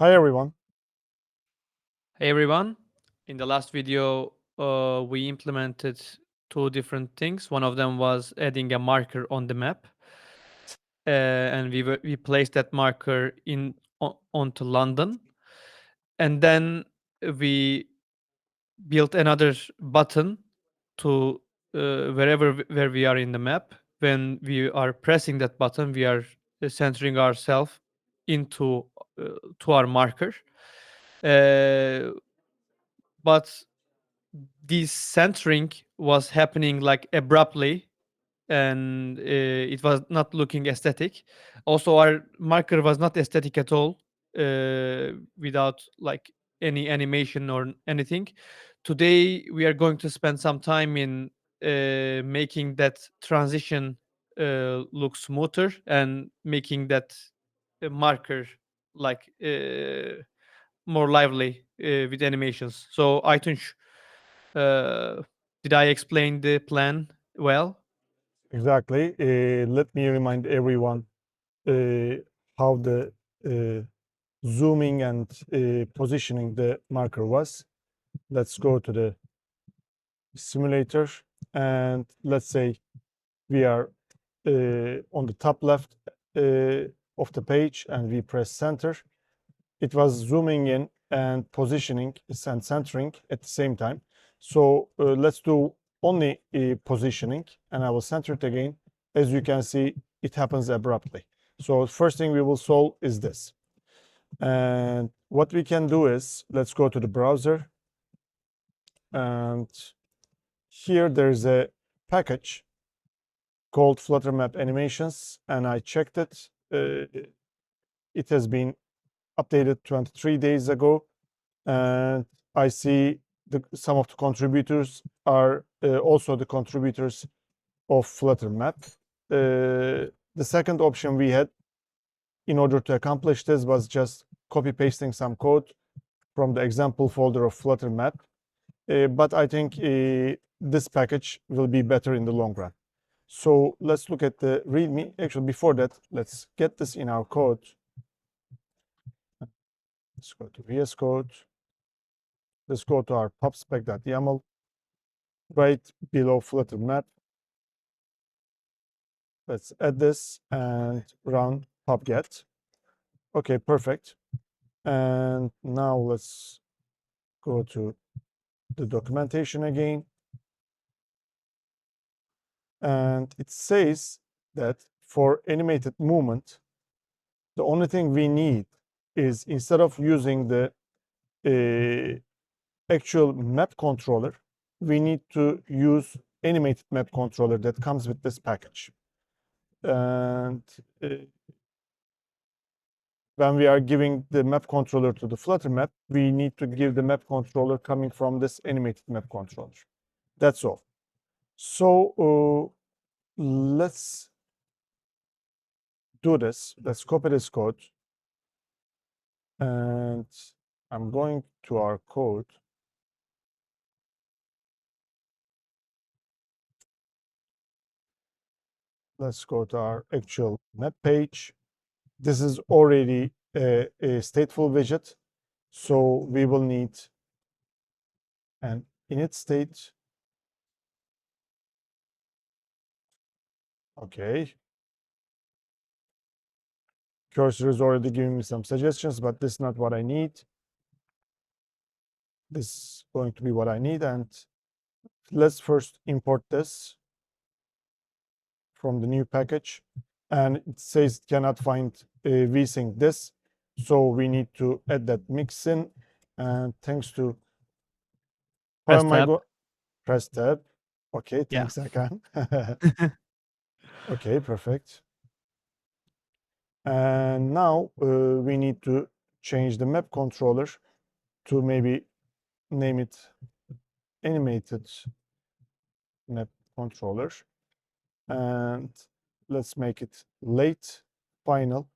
Hi everyone. Hey everyone. In the last video, we implemented two different things. One of them was adding a marker on the map, and we placed that marker onto London, and then we built another button to where we are in the map. When we are pressing that button, we are centering ourselves into to our marker. Uh, but this centering was happening like abruptly, and it was not looking aesthetic. Also, our marker was not aesthetic at all, without like any animation or anything. Today we are going to spend some time in making that transition look smoother and making that marker like more lively with animations. So Aytunç, uh, did I explain the plan well? Exactly. Let me remind everyone uh, how the uh, zooming and positioning the marker was. Let's go to the simulator and let's say we are on the top left of the page and we press center. It was zooming in and positioning and centering at the same time. So let's do only positioning and I will center it again. As you can see, it happens abruptly. So first thing we will solve is this. And what we can do is, let's go to the browser. And here there's a package called Flutter Map Animations. And I checked it. It has been updated 23 days ago. And I see some of the contributors are also the contributors of Flutter Map. The second option we had in order to accomplish this was just copy pasting some code from the example folder of Flutter Map. But I think this package will be better in the long run. So let's look at the README. Actually, before that, let's get this in our code. Let's go to VS Code. Let's go to our pubspec.yaml. Right below Flutter Map, let's add this and run pubget. Okay, perfect. And now let's go to the documentation again. And it says that for animated movement, the only thing we need is instead of using the actual map controller, we need to use animated map controller that comes with this package. And when we are giving the map controller to the Flutter map, we need to give the map controller coming from this animated map controller. That's all. So let's do this. Let's copy this code. And I'm going to our code. Let's go to our actual map page. This is already a stateful widget. So we will need an init state. Okay. Cursor is already giving me some suggestions, but this is not what I need. This is going to be what I need. And let's first import this from the new package. And it says it cannot find vsync this. So we need to add that mix in. And thanks to, how Press am I tab. going? Press tab. Okay, Yeah. thanks, Hakan. Okay, perfect. And now we need to change the map controller to maybe name it animated map controller. And let's make it late final.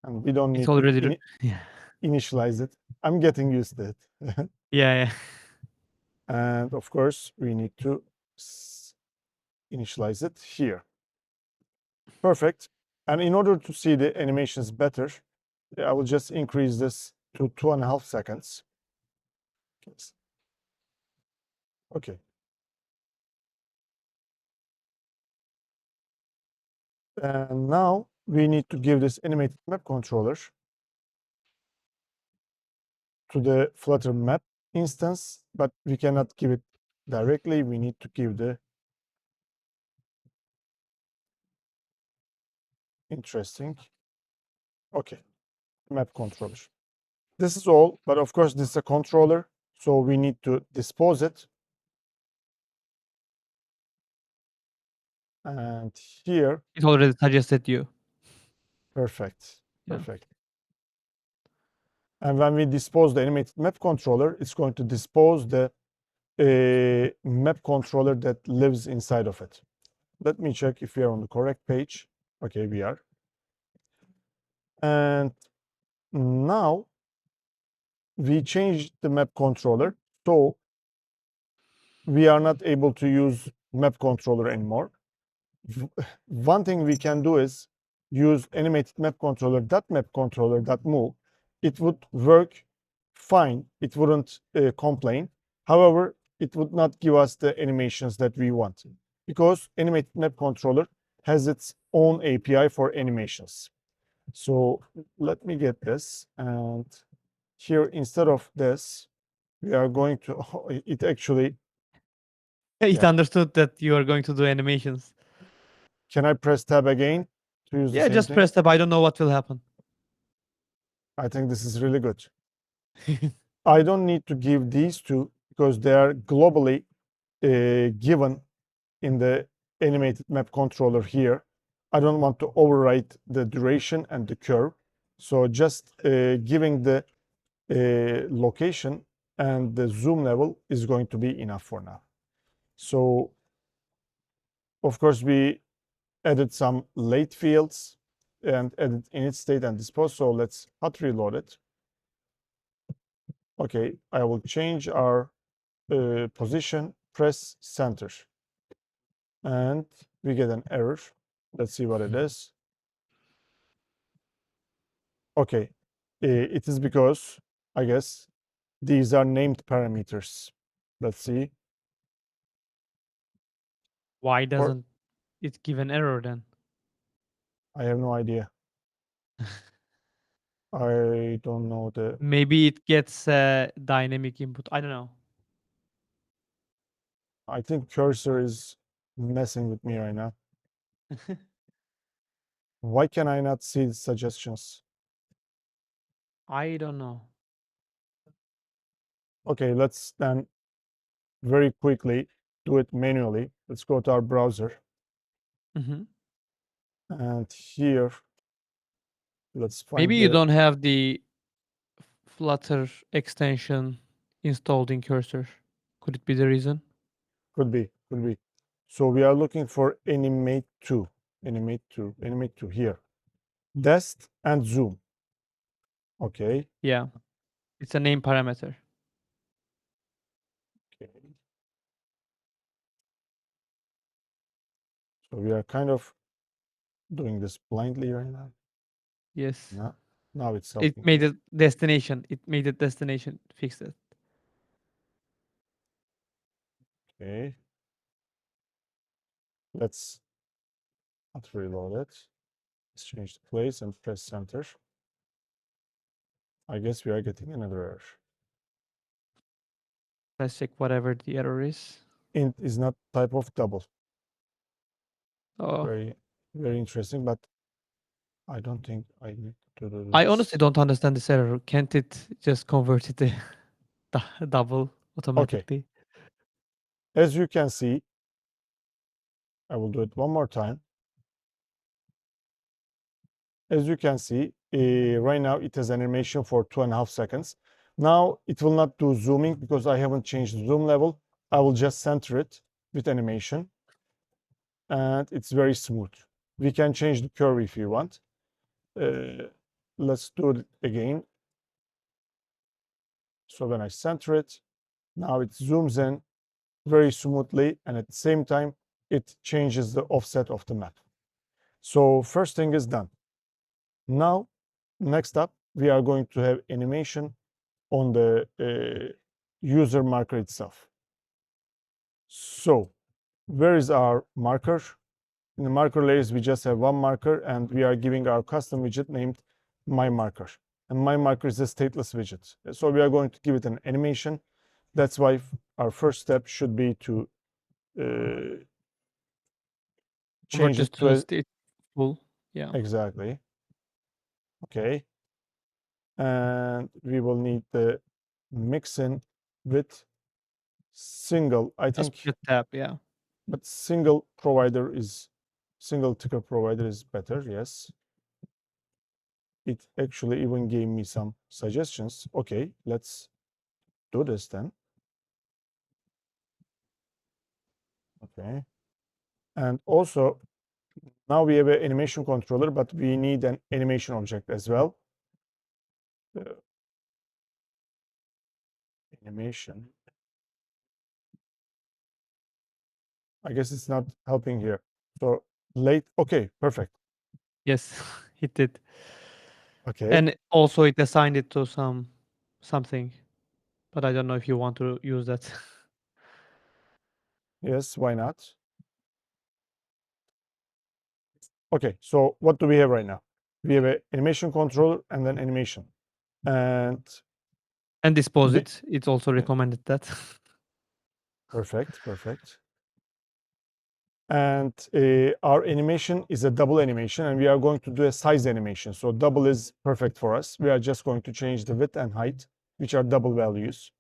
And we don't It's need to already yeah. initialize it. I'm getting used to it. Yeah, yeah. And of course, we need to initialize it here. Perfect. And in order to see the animations better, I will just increase this to 2.5 seconds. Okay. And now we need to give this animated map controller to the Flutter Map instance, but we cannot give it directly. We need to give the interesting. Okay, map controller. This is all, but of course this is a controller, so we need to dispose it. And here, It already suggested you. perfect, Yeah. perfect. And when we dispose the animated map controller, it's going to dispose the map controller that lives inside of it. Let me check if we are on the correct page. Okay, we are. And now we changed the map controller, so we are not able to use map controller anymore. One thing we can do is use animated map controller, that map controller, that move. It would work fine. It wouldn't complain. However, it would not give us the animations that we want because animated map controller has its own API for animations. So let me get this, and here instead of this, we are going to, it actually, It yeah. understood that you are going to do animations. Can I press tab again to use the Yeah, same just thing? press tab. I don't know what will happen. I think this is really good. I don't need to give these two because they are globally given in the animated map controller here. I don't want to overwrite the duration and the curve. So just giving the location and the zoom level is going to be enough for now. So of course we added some late fields and added init state and dispose. So let's hot reload it. Okay, I will change our position, press center. And we get an error. Let's see what it is. Okay, it is because, I guess, these are named parameters. Let's see. Why Or doesn't it give an error then? I have no idea. I don't know the. Maybe it gets dynamic input. I don't know. I think cursor is messing with me right now. Why can I not see the suggestions? I don't know. Okay, let's then very quickly do it manually. Let's go to our browser. Mhm. And here, let's Maybe find you the, don't have the Flutter extension installed in Cursor. Could it be the reason? could be, could be. So we are looking for animate to, animate to here. Dest and zoom. Okay. Yeah, it's a name parameter. Okay. So we are kind of doing this blindly right now. Yes. Now it's It helping. made a destination. It made a destination. Fixed it. Okay. Let's not reload it. Let's change the place and press center. I guess we are getting another error. Let's check whatever the error is. Int is not type of double. Oh, Very, very interesting, but I don't think I need to do I this. honestly don't understand this error. Can't it just convert it to double Okay. automatically? As you can see, I will do it one more time. As you can see, right now it has animation for 2.5 seconds. Now it will not do zooming because I haven't changed the zoom level. I will just center it with animation. And it's very smooth. We can change the curve if you want. Let's do it again. So when I center it, now it zooms in very smoothly, and at the same time, it changes the offset of the map. So first thing is done. Now, next up, we are going to have animation on the user marker itself. So where is our marker? In the marker layers, we just have one marker, and we are giving our custom widget named my marker. And my marker is a stateless widget. So we are going to give it an animation. That's why our first step should be to Convert change this it to to a, stateful. Yeah. exactly. Okay. And we will need the mixin with single, I Just think, put a tab. Yeah. but single ticker provider is better. Yes. It actually even gave me some suggestions. Okay, let's do this then. Okay. And also, now we have an animation controller, but we need an animation object as well. Animation. I guess it's not helping here. So late. Okay, perfect. Yes, it did. Okay. And also it assigned it to something, but I don't know if you want to use that. Yes, why not? Okay, so what do we have right now? We have an animation controller and then animation. And And dispose the, it. It's also recommended that. perfect, perfect. And our animation is a double animation, and we are going to do a size animation. So double is perfect for us. We are just going to change the width and height, which are double values.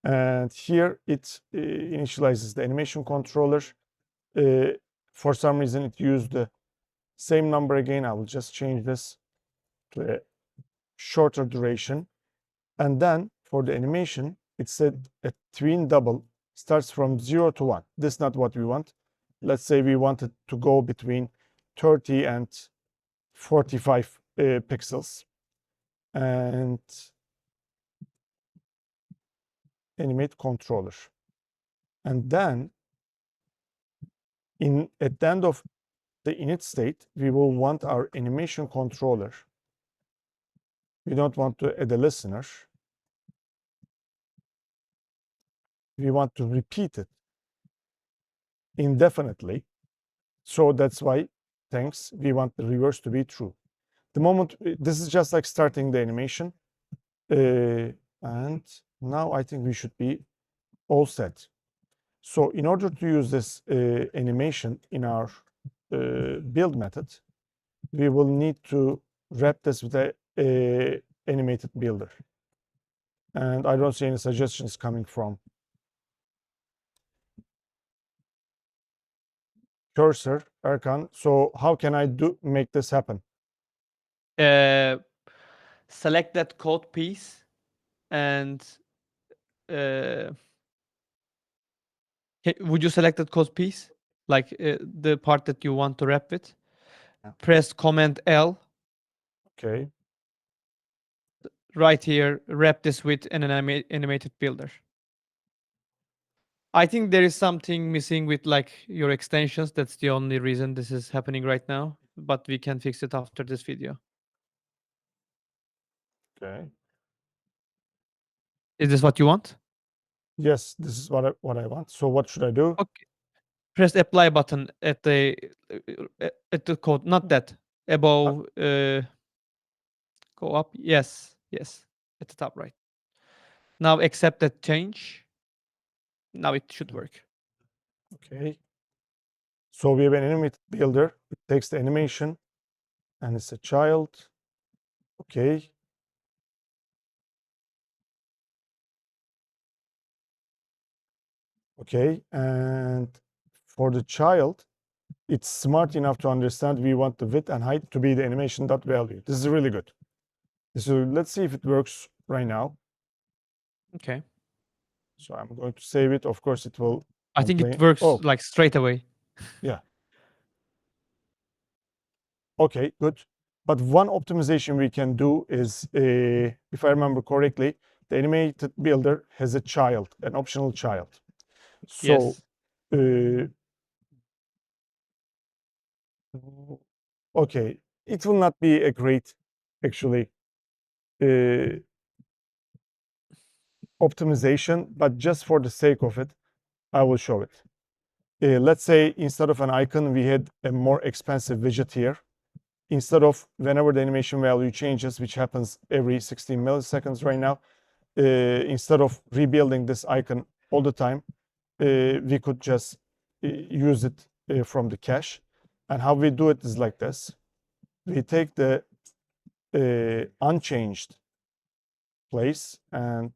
And here it initializes the animation controller. For some reason, it used the same number again. I will just change this to a shorter duration. And then for the animation, it said a tween double starts from 0 to 1. This is not what we want. Let's say we wanted to go between 30 and 45 pixels. And animate controller. And then at the end of the init state, we will want our animation controller. We don't want to add a listener. We want to repeat it indefinitely. So that's why, thanks, we want the reverse to be true. The moment, this is just like starting the animation. And now I think we should be all set. So in order to use this animation in our build method, we will need to wrap this with a animated builder. And I don't see any suggestions coming from Cursor, Erkan. So how can I make this happen? Select that code piece and would you select that code piece? Like the part that you want to wrap with? Yeah. Press Command L. Okay. Right here, wrap this with an animated builder. I think there is something missing with like your extensions. That's the only reason this is happening right now, but we can fix it after this video. Okay. Is this what you want? Yes, this is what I want. So what should I do? Okay. Press apply button at the code, not that. Above, go up. Yes, yes, at the top right. Now accept that change. Now it should work. Okay. So we have an animated builder. It takes the animation and it's a child. Okay. Okay. And for the child, it's smart enough to understand we want the width and height to be the animation dot value. This is really good. So let's see if it works right now. Okay. So I'm going to save it. Of course, it will I think it complain. works Oh, like straight away. yeah. Okay, good. But one optimization we can do is, if I remember correctly, the animated builder has a child, an optional child. So, Yes. okay, it will not be a great, actually, optimization, but just for the sake of it, I will show it. Let's say instead of an icon, we had a more expensive widget here. Instead of whenever the animation value changes, which happens every 16 milliseconds right now, instead of rebuilding this icon all the time, we could just use it from the cache. And how we do it is like this. We take the unchanged place and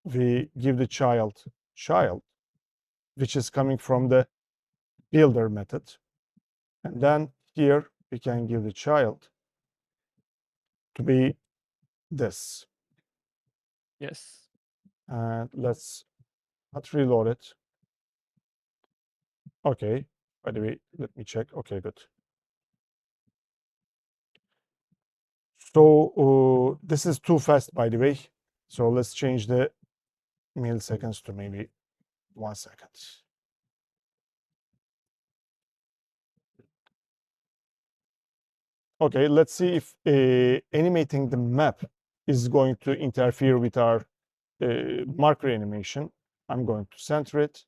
we give the child, which is coming from the builder method. And then here we can give the child to be this. Yes. And let's not reload it. Okay, by the way, let me check. Okay, good. So this is too fast, by the way. So let's change the milliseconds to maybe 1 second. Okay, let's see if animating the map is going to interfere with our marker animation. I'm going to center it.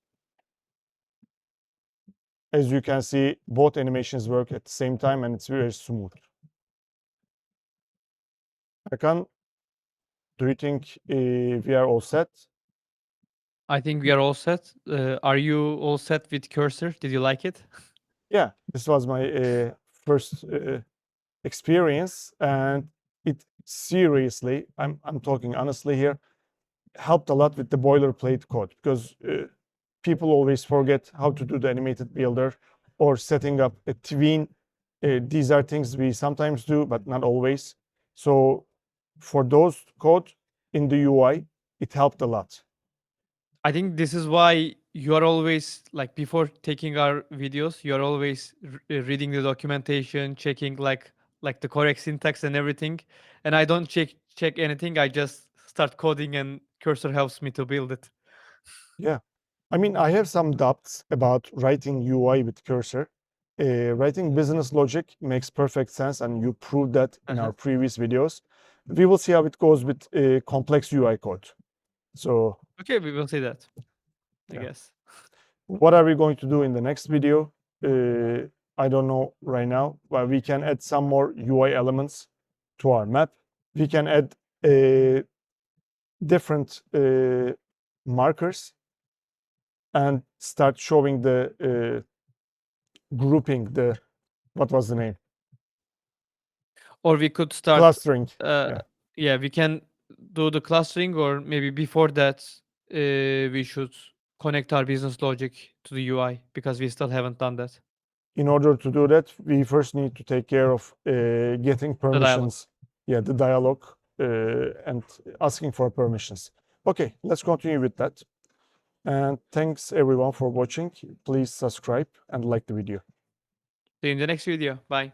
As you can see, both animations work at the same time and it's very smooth. Erkan, do you think we are all set? I think we are all set. Are you all set with cursor? Did you like it? Yeah, this was my first experience, and it seriously, I'm talking honestly here, helped a lot with the boilerplate code because people always forget how to do the animated builder or setting up a tween. These are things we sometimes do, but not always. So for those code in the UI, it helped a lot. I think this is why you are always like before taking our videos, you are always reading the documentation, checking like the correct syntax and everything. And I don't check anything. I just start coding and cursor helps me to build it. Yeah. I mean, I have some doubts about writing UI with cursor. Writing business logic makes perfect sense, and you proved that in our previous videos. We will see how it goes with complex UI code. So, Okay, we will see that, I yeah. guess. What are we going to do in the next video? I don't know right now, but we can add some more UI elements to our map. We can add different markers and start showing the grouping, the what was the name? Or we could start Clustering. Yeah. yeah, we can do the clustering, or maybe before that we should connect our business logic to the UI because we still haven't done that. In order to do that, we first need to take care of getting The dialog. permissions. Yeah, the dialog and asking for permissions. Okay, let's continue with that. And thanks everyone for watching. Please subscribe and like the video. See you in the next video. Bye.